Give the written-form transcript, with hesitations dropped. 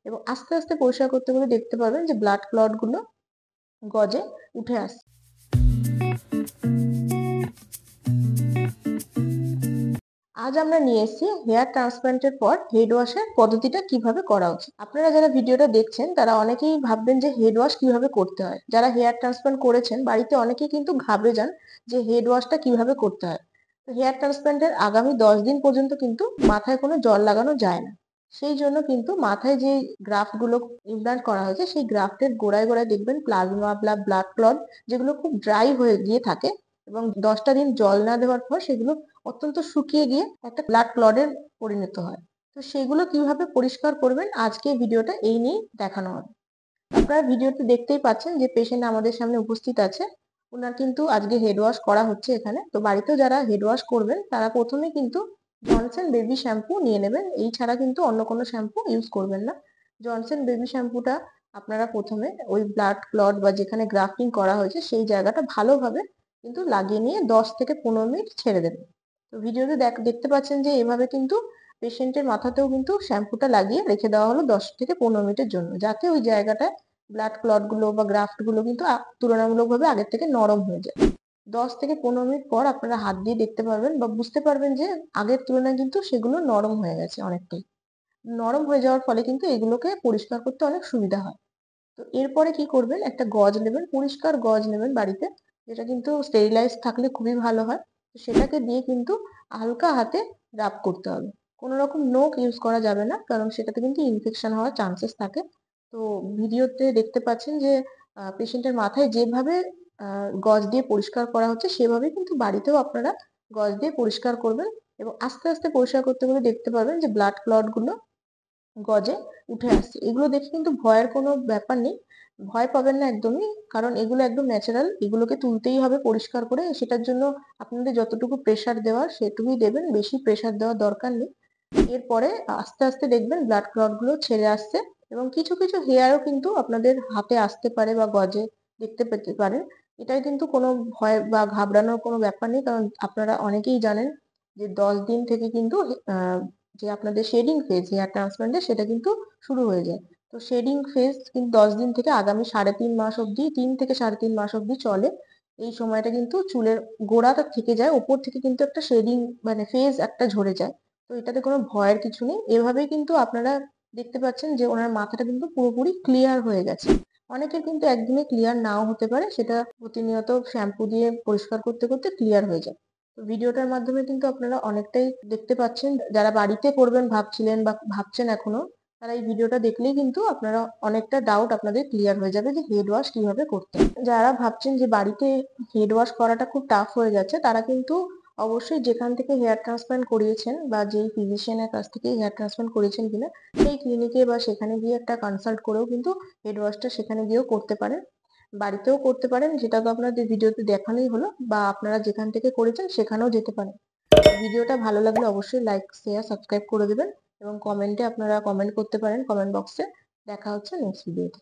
এবং আস্তে আস্তে পরিষ্কার করতে করতে দেখতে পারবেন যে ব্লাড ক্লট গুলো গজে উঠে আসছে। আজ আমরা নিয়ে এসেছি হেয়ার ট্রান্সপ্লান্টের পর হেড ওয়াশের পদ্ধতিটা কিভাবে করা উচিত। আপনারা যারা ভিডিওটা দেখছেন তারা অনেকেই ভাববেন যে হেড ওয়াশ কিভাবে করতে হয়। যারা হেয়ার ট্রান্সপ্লান্ট করেছেন বাড়িতে অনেকেই কিন্তু ঘাবড়ে যান যে হেড ওয়াশটা কিভাবে করতে হয়। তো হেয়ার ট্রান্সপ্লান্টের আগামী 10 দিন পর্যন্ত কিন্তু মাথায় কোনো জল লাগানো যায় না। সেই জন্য কিন্তু মাথায় যে গ্রাফট গুলো ইমপ্লান্ট করা হয়েছে সেই গ্রাফটের গোড়ায় গোড়ায় দেখবেন প্লাজমা বা ব্লাড ক্লট যেগুলো খুব ড্রাই হয়ে গিয়ে থাকে এবং 10টা দিন জল না দেওয়ার পর সেগুলো অত্যন্ত শুকিয়ে গিয়ে একটা ব্লাড ক্লটের পরিণত হয়। তো সেগুলো কিভাবে পরিষ্কার করবেন আজকে ভিডিওটা এই নিয়ে দেখানো হবে। আপনারা ভিডিওতে দেখতেই পাচ্ছেন যে পেশেন্ট আমাদের সামনে উপস্থিত আছে। ওনার কিন্তু আজকে হেড ওয়াশ করা হচ্ছে এখানে। তো বাড়িতেও যারা হেড ওয়াশ করবেন তারা প্রথমে কিন্তু জনসন বেবি শ্যাম্পু নিয়ে নেবেন। এই ছাড়া কিন্তু অন্য কোনো শ্যাম্পু ইউজ করবেন না। জনসন বেবি শ্যাম্পুটা আপনারা প্রথমে ওই ব্লাড ক্লট বা যেখানে গ্রাফটিং করা হয়েছে সেই জায়গাটা ভালোভাবে কিন্তু লাগিয়ে নিয়ে 10 থেকে 15 মিনিট ছেড়ে দেবেন। তো ভিডিওতে দেখতে পাচ্ছেন যে এভাবে কিন্তু পেশেন্টের মাথাতেও কিন্তু শ্যাম্পুটা লাগিয়ে রেখে দেওয়া হলো 10 থেকে 15 মিনিটের জন্য, যাতে ওই জায়গাটায় ব্লাড ক্লট গুলো বা গ্রাফট গুলো কিন্তু তুলনামূলকভাবে আগের থেকে নরম হয়ে যায়। 10 থেকে 15 মিনিট পর আপনারা হাত দিয়ে দেখতে পারবেন বা বুঝতে পারবেন যে আগের তুলনায় কিন্তু সেগুলো নরম হয়ে গেছে অনেকটাই। নরম হয়ে যাওয়ার ফলে কিন্তু এগুলোকে পরিষ্কার করতে অনেক সুবিধা হয়। তো এরপরে কি করবেন, একটা গজ নেবেন, পরিষ্কার গজ নেবেন বাড়িতে, যেটা কিন্তু স্টেরিলাইজ থাকলে খুবই ভালো হয়। তো সেটাকে দিয়ে কিন্তু হালকা হাতে রাব করতে হবে। কোনো রকম নোক ইউজ করা যাবে না, কারণ সেটাতে কিন্তু ইনফেকশন হওয়ার চান্সেস থাকে। তো ভিডিওতে দেখতে পাচ্ছেন যে পেশেন্টের মাথায় যেভাবে গজ দিয়ে পরিষ্কার করা হচ্ছে সেভাবে কিন্তু বাড়িতেও আপনারা গজ দিয়ে পরিষ্কার করবেন এবং আস্তে আস্তে পরিষ্কার করতে করতে দেখতে পারবেন যে ব্লাড ক্লট গুলো গজে উঠে আসছে। এগুলো দেখে কিন্তু ভয়ের কোনো ব্যাপার নেই। ভয় পাবেন না একদমই, কারণ এগুলো একদম ন্যাচারাল। এগুলোকে তুলতেই হবে পরিষ্কার করে। সেটার জন্য আপনাদের যতটুকু প্রেসার দেওয়ার সেটুকুই দেবেন, বেশি প্রেসার দেওয়ার দরকার নেই। এরপরে আস্তে আস্তে দেখবেন ব্লাড ক্লট গুলো ছেড়ে আসছে এবং কিছু কিছু হেয়ারও কিন্তু আপনাদের হাতে আসতে পারে বা গজে দেখতে পেতে পারেন। এটাই কিন্তু কোনো ভয় বা ঘাবড়ানোর কোনো ব্যাপার নেই, কারণ আপনারা অনেকেই জানেন যে 10 দিন থেকে কিন্তু যে আপনাদের শেডিং ফেজ হেয়ার ট্রান্সপ্লান্টে সেটা কিন্তু শুরু হয়ে যায়। তো শেডিং ফেজ কিন্তু 10 দিন থেকে আগামী 3.5 মাস অব্দি, 3 থেকে 3.5 মাস অব্দি চলে। এই সময়টা কিন্তু চুলের গোড়াটা থেকে যায়, ওপর থেকে কিন্তু একটা শেডিং মানে ফেজ একটা ঝরে যায়। তো এটাতে কোনো ভয়ের কিছু নেই। এভাবেই কিন্তু আপনারা দেখতে পাচ্ছেন যে ওনার মাথাটা কিন্তু পুরোপুরি ক্লিয়ার হয়ে গেছে। অনেকের কিন্তু একদিনে ক্লিয়ার নাও হতে পারে, সেটা প্রতিনিয়ত শ্যাম্পু দিয়ে পরিষ্কার করতে করতে ক্লিয়ার হয়ে যায়। তো ভিডিওটার মাধ্যমে কিন্তু আপনারা অনেকটাই দেখতে পাচ্ছেন। যারা বাড়িতে করবেন ভাবছিলেন বা ভাবছেন এখনো, তারা এই ভিডিওটা দেখলেই কিন্তু আপনারা অনেকটা ডাউট আপনাদের ক্লিয়ার হয়ে যাবে যে হেড ওয়াশ কিভাবে করতে হয়। যারা ভাবছেন যে বাড়িতে হেড ওয়াশ করাটা খুব টাফ হয়ে যাচ্ছে, তারা কিন্তু অবশ্যই যেখান থেকে হেয়ার ট্রান্সপ্লান্ট করিয়েছেন বা যেই ফিজিশিয়ানের কাছ থেকে হেয়ার ট্রান্সপ্লান্ট করিয়েছেন কিনা সেই ক্লিনিকে বা সেখানে গিয়ে একটা কনসাল্ট করেও কিন্তু হেড ওয়াশটা সেখানে গিয়েও করতে পারেন। বাড়িতেও করতে পারেন, যেটা তো আপনাদের ভিডিওতে দেখানোই হলো, বা আপনারা যেখান থেকে করেছেন সেখানেও যেতে পারেন। ভিডিওটা ভালো লাগলে অবশ্যই লাইক শেয়ার সাবস্ক্রাইব করে দেবেন এবং কমেন্টে আপনারা কমেন্ট করতে পারেন কমেন্ট বক্সে। দেখা হচ্ছে নেক্সট ভিডিওতে।